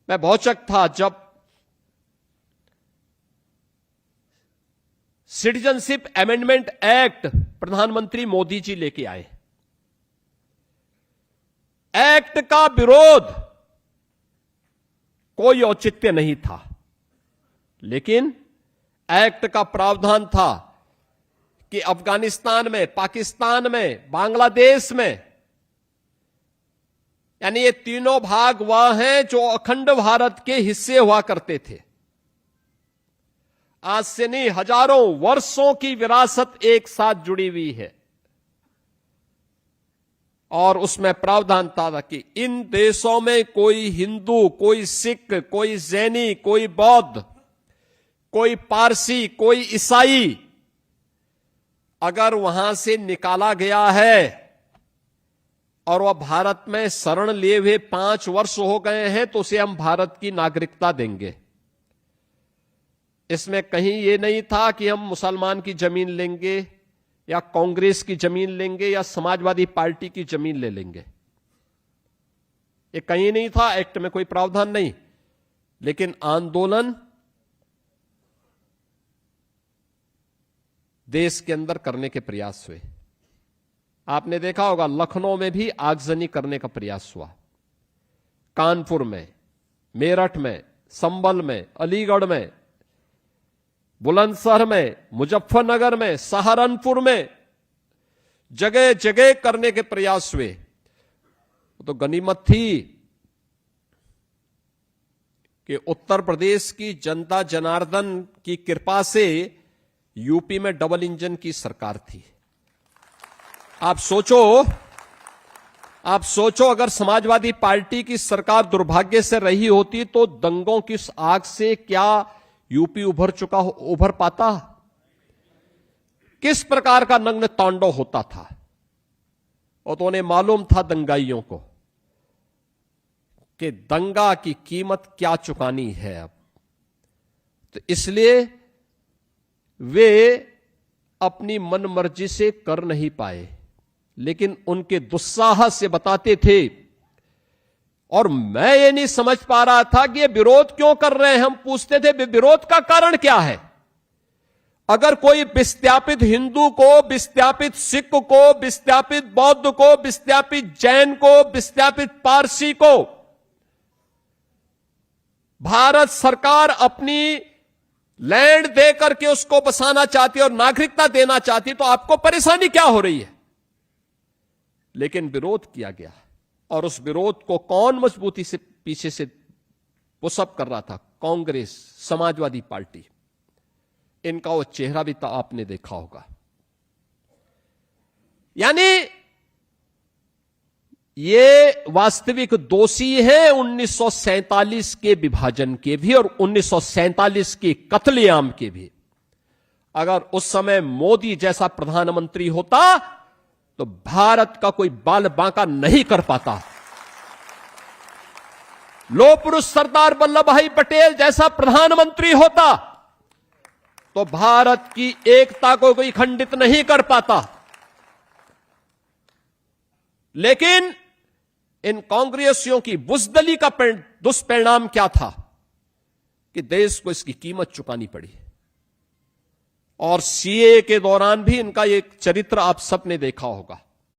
मैं भौचक था जब सिटीजनशिप अमेंडमेंट एक्ट प्रधानमंत्री मोदी जी लेके आए। एक्ट का विरोध कोई औचित्य नहीं था, लेकिन एक्ट का प्रावधान था कि अफगानिस्तान में, पाकिस्तान में, बांग्लादेश में, यानी ये तीनों भाग वह हैं जो अखंड भारत के हिस्से हुआ करते थे। आज से नहीं, हजारों वर्षों की विरासत एक साथ जुड़ी हुई है। और उसमें प्रावधान था कि इन देशों में कोई हिंदू, कोई सिख, कोई जैनी, कोई बौद्ध, कोई पारसी, कोई ईसाई अगर वहां से निकाला गया है और वह भारत में शरण लिए हुए 5 वर्ष हो गए हैं तो उसे हम भारत की नागरिकता देंगे। इसमें कहीं यह नहीं था कि हम मुसलमान की जमीन लेंगे या कांग्रेस की जमीन लेंगे या समाजवादी पार्टी की जमीन ले लेंगे। ये कहीं नहीं था, एक्ट में कोई प्रावधान नहीं। लेकिन आंदोलन देश के अंदर करने के प्रयास हुए। आपने देखा होगा, लखनऊ में भी आगजनी करने का प्रयास हुआ, कानपुर में, मेरठ में, संभल में, अलीगढ़ में, बुलंदशहर में, मुजफ्फरनगर में, सहारनपुर में, जगह जगह करने के प्रयास हुए। तो गनीमत थी कि उत्तर प्रदेश की जनता जनार्दन की कृपा से यूपी में डबल इंजन की सरकार थी। आप सोचो अगर समाजवादी पार्टी की सरकार दुर्भाग्य से रही होती तो दंगों की आग से क्या यूपी उभर पाता? किस प्रकार का नग्न तांडव होता था? और तो उन्हें मालूम था दंगाइयों को कि दंगा की कीमत क्या चुकानी है अब। तो इसलिए वे अपनी मनमर्जी से कर नहीं पाए, लेकिन उनके दुस्साहस से बताते थे। और मैं ये नहीं समझ पा रहा था कि ये विरोध क्यों कर रहे हैं। हम पूछते थे विरोध का कारण क्या है। अगर कोई विस्थापित हिंदू को, विस्थापित सिख को, विस्थापित बौद्ध को, विस्थापित जैन को, विस्थापित पारसी को भारत सरकार अपनी लैंड देकर के उसको बसाना चाहती और नागरिकता देना चाहती, तो आपको परेशानी क्या हो रही है? लेकिन विरोध किया गया, और उस विरोध को कौन मजबूती से पीछे से पुशअप कर रहा था? कांग्रेस, समाजवादी पार्टी। इनका वो चेहरा भी तो आपने देखा होगा। यानी ये वास्तविक दोषी हैं 1947 के विभाजन के भी और 1947 के कत्लेआम के भी। अगर उस समय मोदी जैसा प्रधानमंत्री होता तो भारत का कोई बाल बांका नहीं कर पाता। लौह पुरुष सरदार वल्लभ भाई पटेल जैसा प्रधानमंत्री होता तो भारत की एकता को कोई खंडित नहीं कर पाता। लेकिन इन कांग्रेसियों की बुजदली का दुष्परिणाम क्या था कि देश को इसकी कीमत चुकानी पड़ी। और सीए के दौरान भी इनका एक चरित्र आप सबने देखा होगा।